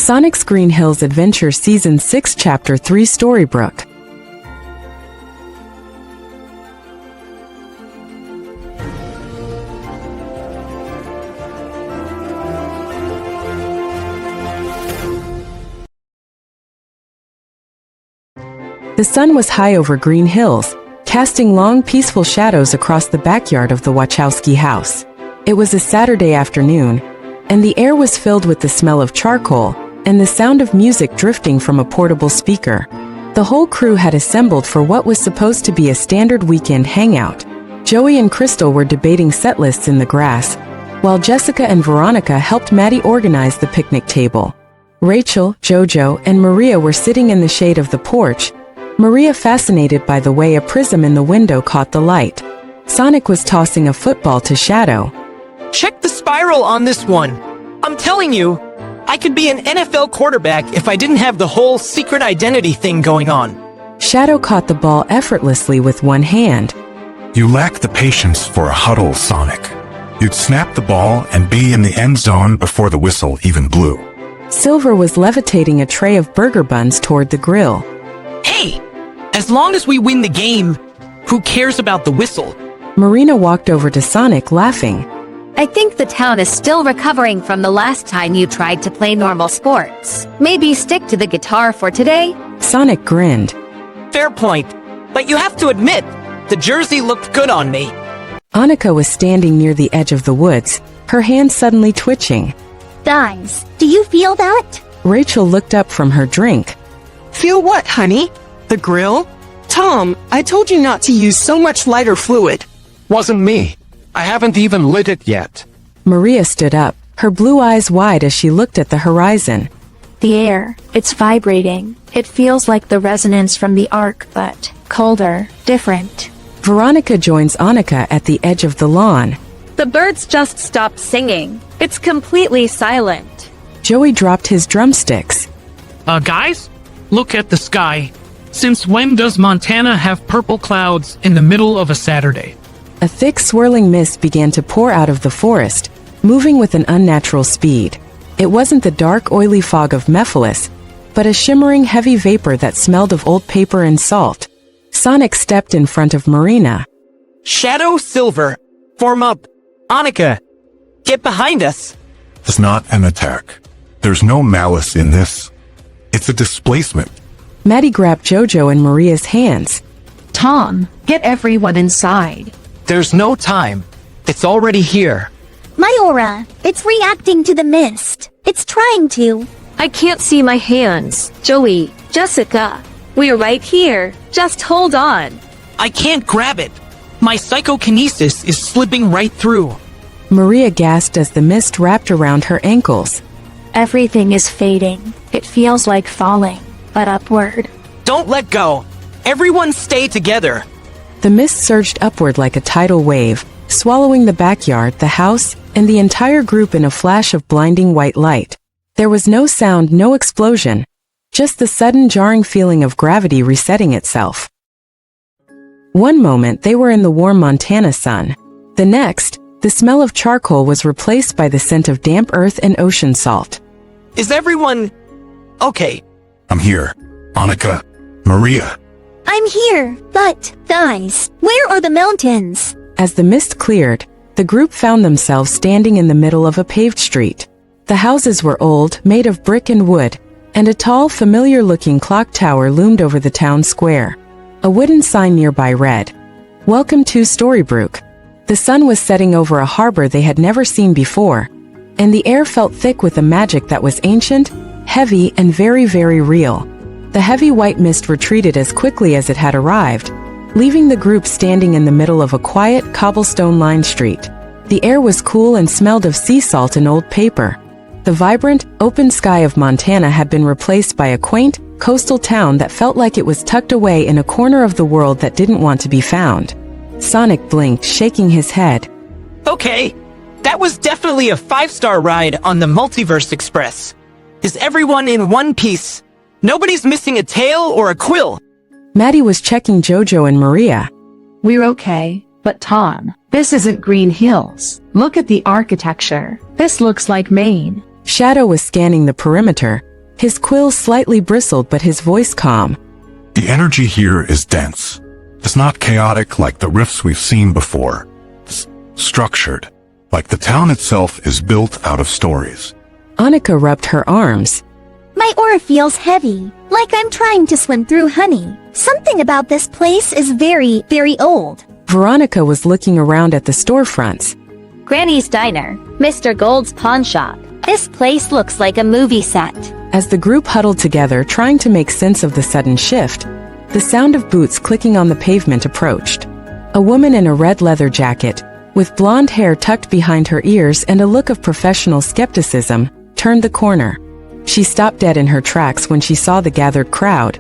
Sonic's Green Hills Adventure Season 6 Chapter 3 Storybrooke. The sun was high over Green Hills, casting long, peaceful shadows across the backyard of the Wachowski house. It was a Saturday afternoon, and the air was filled with the smell of charcoal and the sound of music drifting from a portable speaker. The whole crew had assembled for what was supposed to be a standard weekend hangout. Joey and Crystal were debating set lists in the grass, while Jessica and Veronica helped Maddie organize the picnic table. Rachel, Jojo, and Maria were sitting in the shade of the porch, Maria fascinated by the way a prism in the window caught the light. Sonic was tossing a football to Shadow. Check the spiral on this one. I'm telling you, I could be an NFL quarterback if I didn't have the whole secret identity thing going on. Shadow caught the ball effortlessly with one hand. You lack the patience for a huddle, Sonic. You'd snap the ball and be in the end zone before the whistle even blew. Silver was levitating a tray of burger buns toward the grill. Hey, as long as we win the game, who cares about the whistle? Marina walked over to Sonic, laughing. I think the town is still recovering from the last time you tried to play normal sports. Maybe stick to the guitar for today? Sonic grinned. Fair point, but you have to admit, the jersey looked good on me. Annika was standing near the edge of the woods, her hand suddenly twitching. Guys, do you feel that? Rachel looked up from her drink. Feel what, honey? The grill? Tom, I told you not to use so much lighter fluid. Wasn't me. I haven't even lit it yet. Maria stood up, her blue eyes wide as she looked at the horizon. The air, it's vibrating. It feels like the resonance from the arc, but colder, different. Veronica joins Annika at the edge of the lawn. The birds just stopped singing. It's completely silent. Joey dropped his drumsticks. Guys, look at the sky. Since when does Montana have purple clouds in the middle of a Saturday? A thick swirling mist began to pour out of the forest, moving with an unnatural speed. It wasn't the dark, oily fog of Mephiles, but a shimmering, heavy vapor that smelled of old paper and salt. Sonic stepped in front of Marina. Shadow, Silver, form up. Annika, get behind us. It's not an attack. There's no malice in this. It's a displacement. Maddie grabbed Jojo and Maria's hands. Tom, get everyone inside. There's no time. It's already here. My aura, it's reacting to the mist. It's trying to. I can't see my hands. Joey, Jessica, we're right here. Just hold on. I can't grab it. My psychokinesis is slipping right through. Maria gasped as the mist wrapped around her ankles. Everything is fading. It feels like falling, but upward. Don't let go. Everyone stay together. The mist surged upward like a tidal wave, swallowing the backyard, the house, and the entire group in a flash of blinding white light. There was no sound, no explosion, just the sudden jarring feeling of gravity resetting itself. One moment they were in the warm Montana sun. The next, the smell of charcoal was replaced by the scent of damp earth and ocean salt. Is everyone okay? I'm here. Annika, Maria. I'm here, but, guys, where are the mountains? As the mist cleared, the group found themselves standing in the middle of a paved street. The houses were old, made of brick and wood, and a tall, familiar-looking clock tower loomed over the town square. A wooden sign nearby read, "Welcome to Storybrooke." The sun was setting over a harbor they had never seen before, and the air felt thick with a magic that was ancient, heavy, and very, very real. The heavy white mist retreated as quickly as it had arrived, leaving the group standing in the middle of a quiet, cobblestone-lined street. The air was cool and smelled of sea salt and old paper. The vibrant, open sky of Montana had been replaced by a quaint, coastal town that felt like it was tucked away in a corner of the world that didn't want to be found. Sonic blinked, shaking his head. Okay, that was definitely a 5-star ride on the Multiverse Express. Is everyone in one piece? Nobody's missing a tail or a quill. Maddie was checking Jojo and Maria. We're okay, but Tom, this isn't Green Hills. Look at the architecture. This looks like Maine. Shadow was scanning the perimeter, His quills slightly bristled but his voice calm. The energy here is dense. It's not chaotic like the rifts we've seen before. It's structured, like the town itself is built out of stories. Annika rubbed her arms. My aura feels heavy, like I'm trying to swim through honey. Something about this place is very, very old. Veronica was looking around at the storefronts. Granny's Diner, Mr. Gold's pawn shop. This place looks like a movie set. As the group huddled together trying to make sense of the sudden shift, the sound of boots clicking on the pavement approached. A woman in a red leather jacket, with blonde hair tucked behind her ears and a look of professional skepticism, turned the corner. She stopped dead in her tracks when she saw the gathered crowd,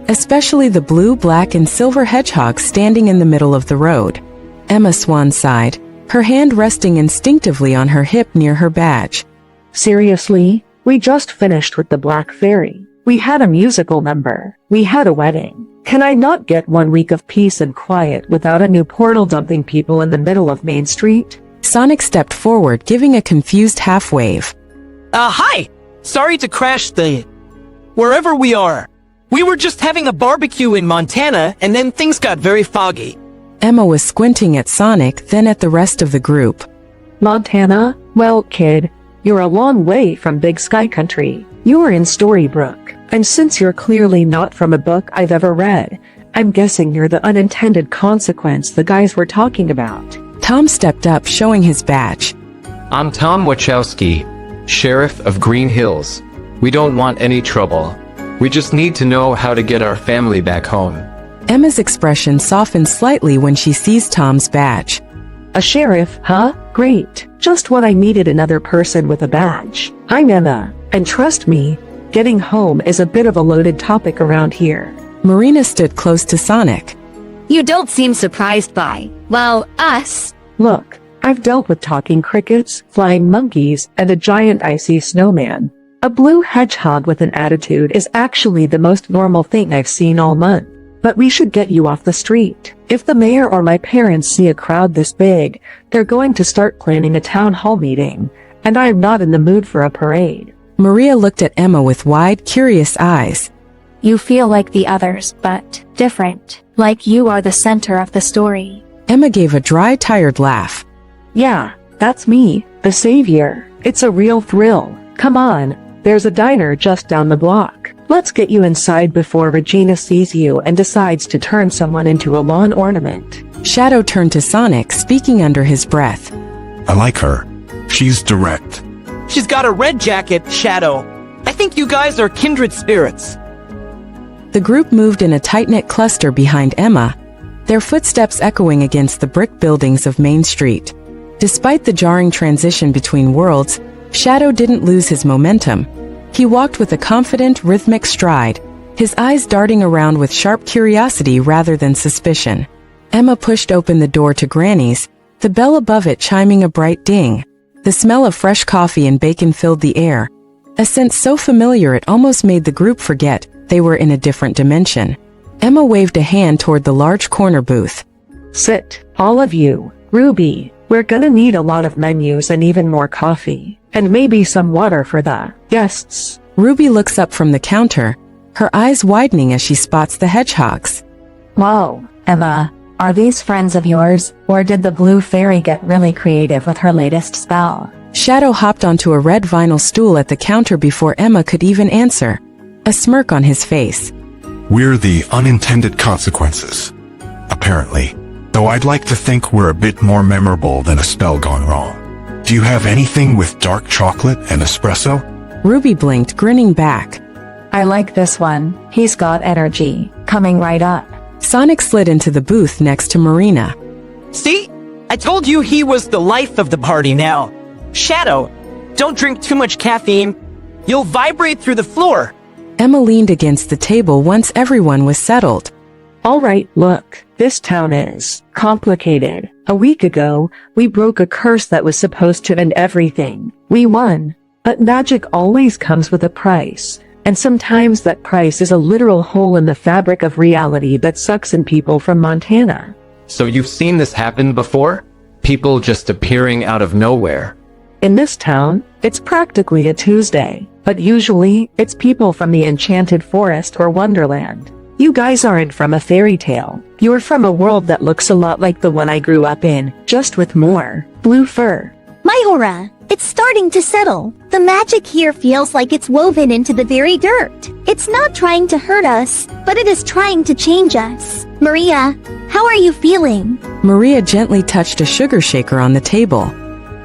especially the blue, black, and silver hedgehogs standing in the middle of the road. Emma Swan sighed, her hand resting instinctively on her hip near her badge. Seriously? We just finished with the Black Fairy. We had a musical number. We had a wedding. Can I not get 1 week of peace and quiet without a new portal dumping people in the middle of Main Street? Sonic stepped forward, giving a confused half wave. Hi! Sorry to crash wherever we are. We were just having a barbecue in Montana, and then things got very foggy. Emma was squinting at Sonic, then at the rest of the group. Montana? Well, kid, you're a long way from Big Sky Country. You're in Storybrooke. And since you're clearly not from a book I've ever read, I'm guessing you're the unintended consequence the guys were talking about. Tom stepped up, showing his badge. I'm Tom Wachowski, Sheriff of Green Hills. We don't want any trouble. We just need to know how to get our family back home. Emma's expression softened slightly when she seized Tom's badge. A sheriff, huh? Great. Just what I needed, another person with a badge. I'm Emma, and trust me, getting home is a bit of a loaded topic around here. Marina stood close to Sonic. You don't seem surprised by, well, us. Look, I've dealt with talking crickets, flying monkeys, and a giant icy snowman. A blue hedgehog with an attitude is actually the most normal thing I've seen all month. But we should get you off the street. If the mayor or my parents see a crowd this big, they're going to start planning a town hall meeting, and I'm not in the mood for a parade. Maria looked at Emma with wide, curious eyes. You feel like the others, but different. Like you are the center of the story. Emma gave a dry, tired laugh. Yeah, that's me, the savior. It's a real thrill. Come on, there's a diner just down the block. Let's get you inside before Regina sees you and decides to turn someone into a lawn ornament. Shadow turned to Sonic, speaking under his breath. I like her. She's direct. She's got a red jacket, Shadow. I think you guys are kindred spirits. The group moved in a tight-knit cluster behind Emma, their footsteps echoing against the brick buildings of Main Street. Despite the jarring transition between worlds, Shadow didn't lose his momentum. He walked with a confident, rhythmic stride, his eyes darting around with sharp curiosity rather than suspicion. Emma pushed open the door to Granny's, the bell above it chiming a bright ding. The smell of fresh coffee and bacon filled the air, a scent so familiar it almost made the group forget they were in a different dimension. Emma waved a hand toward the large corner booth. Sit, all of you. Ruby, we're gonna need a lot of menus and even more coffee. And maybe some water for the guests. Ruby looks up from the counter, her eyes widening as she spots the hedgehogs. Whoa, Emma, are these friends of yours, or did the blue fairy get really creative with her latest spell? Shadow hopped onto a red vinyl stool at the counter before Emma could even answer, a smirk on his face. We're the unintended consequences. Apparently. Though I'd like to think we're a bit more memorable than a spell gone wrong. Do you have anything with dark chocolate and espresso? Ruby blinked, grinning back. I like this one. He's got energy. Coming right up. Sonic slid into the booth next to Marina. See? I told you he was the life of the party now. Shadow, don't drink too much caffeine. You'll vibrate through the floor. Emma leaned against the table once everyone was settled. All right, look, this town is complicated. A week ago, we broke a curse that was supposed to end everything. We won. But magic always comes with a price. And sometimes that price is a literal hole in the fabric of reality that sucks in people from Montana. So you've seen this happen before? People just appearing out of nowhere. In this town, it's practically a Tuesday, but usually, it's people from the enchanted forest or wonderland. You guys aren't from a fairy tale. You're from a world that looks a lot like the one I grew up in, just with more blue fur. My aura, it's starting to settle. The magic here feels like it's woven into the very dirt. It's not trying to hurt us, but it is trying to change us. Maria, how are you feeling? Maria gently touched a sugar shaker on the table.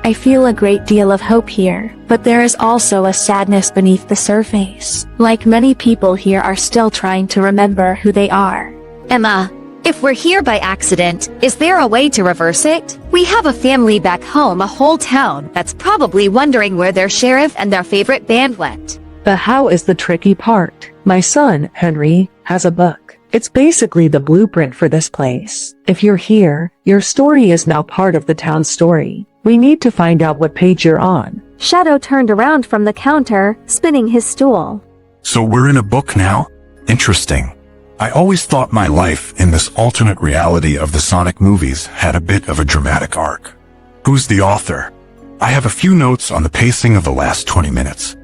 I feel a great deal of hope here, but there is also a sadness beneath the surface. Like many people here are still trying to remember who they are. Emma, if we're here by accident, is there a way to reverse it? We have a family back home, a whole town, that's probably wondering where their sheriff and their favorite band went. The how is the tricky part. My son, Henry, has a book. It's basically the blueprint for this place. If you're here, your story is now part of the town's story. We need to find out what page you're on. Shadow turned around from the counter, spinning his stool. So we're in a book now? Interesting. I always thought my life in this alternate reality of the Sonic movies had a bit of a dramatic arc. Who's the author? I have a few notes on the pacing of the last 20 minutes.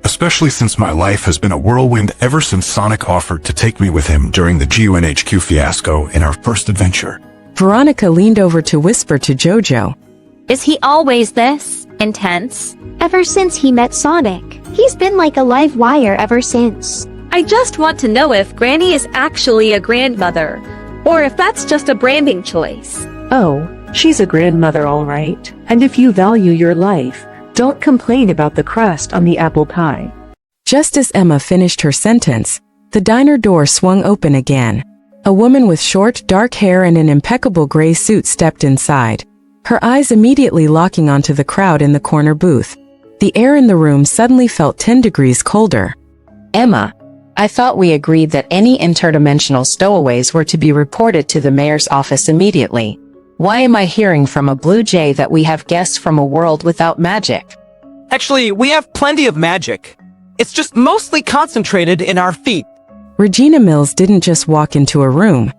Especially since my life has been a whirlwind ever since Sonic offered to take me with him during the GUNHQ fiasco in our first adventure. Veronica leaned over to whisper to Jojo. Is he always this intense? Ever since he met Sonic, he's been like a live wire ever since. I just want to know if Granny is actually a grandmother, or if that's just a branding choice. Oh, she's a grandmother all right. And if you value your life, don't complain about the crust on the apple pie. Just as Emma finished her sentence, the diner door swung open again. A woman with short, dark hair and an impeccable gray suit stepped inside, her eyes immediately locking onto the crowd in the corner booth. The air in the room suddenly felt 10 degrees colder. Emma, I thought we agreed that any interdimensional stowaways were to be reported to the mayor's office immediately. Why am I hearing from a blue jay that we have guests from a world without magic? Actually, we have plenty of magic. It's just mostly concentrated in our feet. Regina Mills didn't just walk into a room.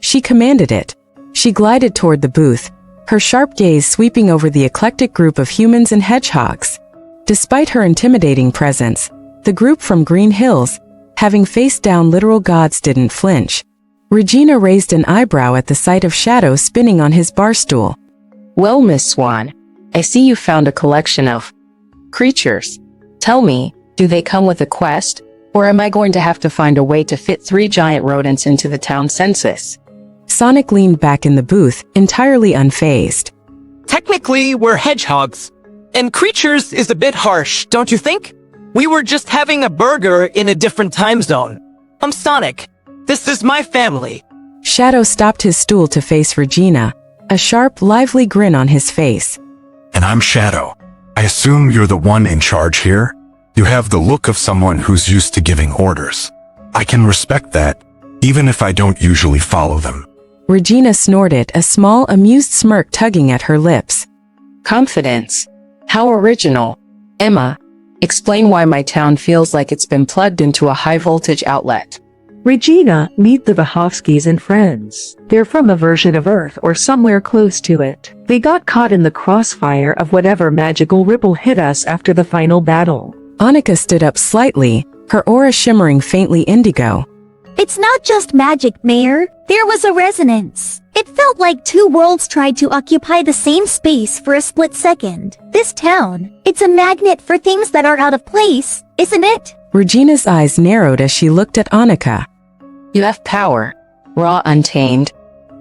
She commanded it. She glided toward the booth, her sharp gaze sweeping over the eclectic group of humans and hedgehogs. Despite her intimidating presence, the group from Green Hills, having faced down literal gods, didn't flinch. Regina raised an eyebrow at the sight of Shadow spinning on his bar stool. Well, Miss Swan, I see you found a collection of creatures. Tell me, do they come with a quest, or am I going to have to find a way to fit 3 giant rodents into the town census? Sonic leaned back in the booth, entirely unfazed. Technically, we're hedgehogs. And creatures is a bit harsh, don't you think? We were just having a burger in a different time zone. I'm Sonic. This is my family. Shadow stopped his stool to face Regina, a sharp, lively grin on his face. And I'm Shadow. I assume you're the one in charge here? You have the look of someone who's used to giving orders. I can respect that, even if I don't usually follow them. Regina snorted, a small, amused smirk tugging at her lips. Confidence. How original. Emma, explain why my town feels like it's been plugged into a high-voltage outlet. Regina, meet the Vahovskys and friends. They're from a version of Earth or somewhere close to it. They got caught in the crossfire of whatever magical ripple hit us after the final battle. Annika stood up slightly, her aura shimmering faintly indigo. It's not just magic, Mayor. There was a resonance. It felt like 2 worlds tried to occupy the same space for a split second. This town, it's a magnet for things that are out of place, isn't it? Regina's eyes narrowed as she looked at Annika. You have power, raw, untamed,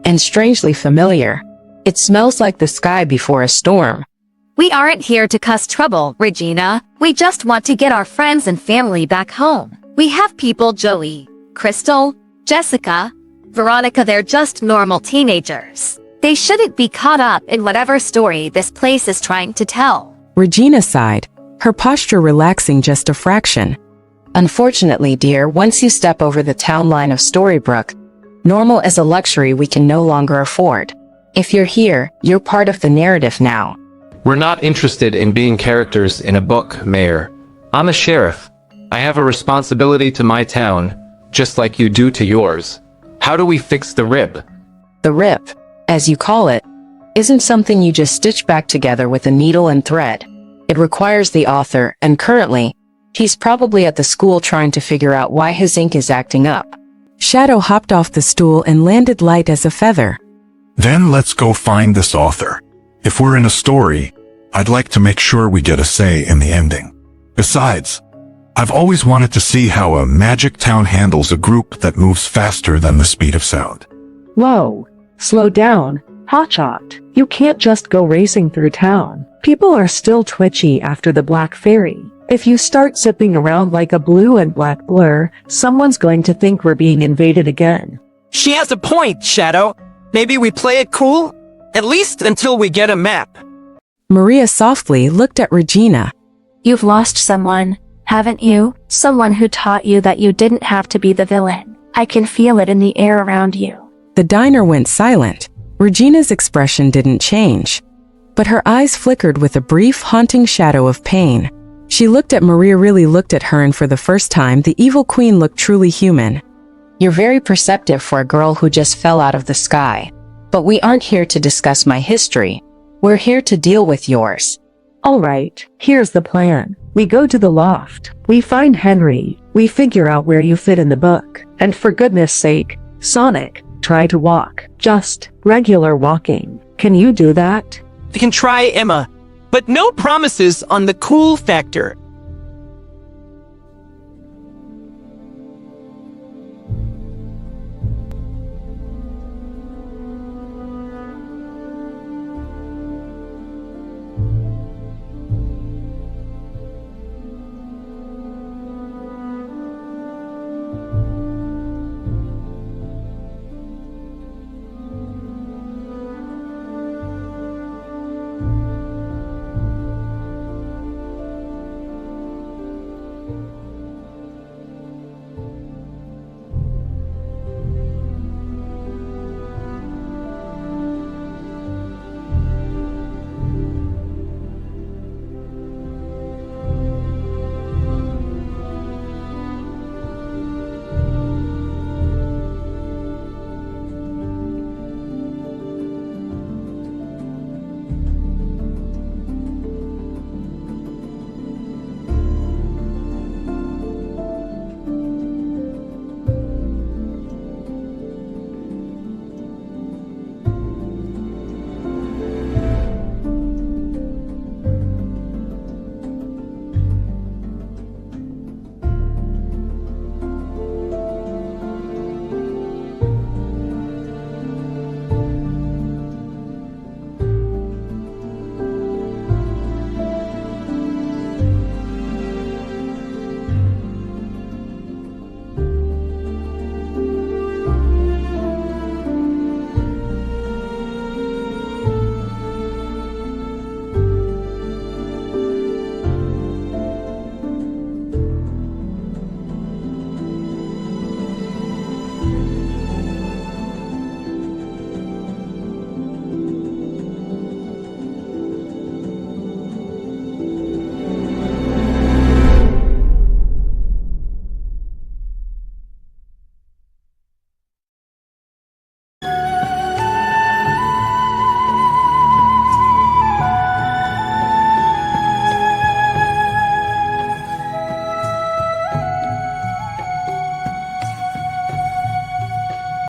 and strangely familiar. It smells like the sky before a storm. We aren't here to cause trouble, Regina. We just want to get our friends and family back home. We have people, Joey, Crystal, Jessica, Veronica, they're just normal teenagers. They shouldn't be caught up in whatever story this place is trying to tell. Regina sighed, her posture relaxing just a fraction. Unfortunately, dear, once you step over the town line of Storybrook, normal is a luxury we can no longer afford. If you're here, you're part of the narrative now. We're not interested in being characters in a book, Mayor. I'm a sheriff. I have a responsibility to my town, just like you do to yours. How do we fix the rib? The rip, as you call it, isn't something you just stitch back together with a needle and thread. It requires the author, and currently, he's probably at the school trying to figure out why his ink is acting up. Shadow hopped off the stool and landed light as a feather. Then let's go find this author. If we're in a story, I'd like to make sure we get a say in the ending. Besides, I've always wanted to see how a magic town handles a group that moves faster than the speed of sound. Whoa, slow down, Hotshot. You can't just go racing through town. People are still twitchy after the Black Fairy. If you start zipping around like a blue and black blur, someone's going to think we're being invaded again. She has a point, Shadow. Maybe we play it cool? At least until we get a map. Maria softly looked at Regina. You've lost someone, haven't you? Someone who taught you that you didn't have to be the villain. I can feel it in the air around you. The diner went silent. Regina's expression didn't change, but her eyes flickered with a brief, haunting shadow of pain. She looked at Maria, really looked at her, and for the first time, the evil queen looked truly human. You're very perceptive for a girl who just fell out of the sky. But we aren't here to discuss my history. We're here to deal with yours. All right, here's the plan. We go to the loft. We find Henry. We figure out where you fit in the book. And for goodness sake, Sonic, try to walk. Just regular walking. Can you do that? We can try, Emma, but no promises on the cool factor.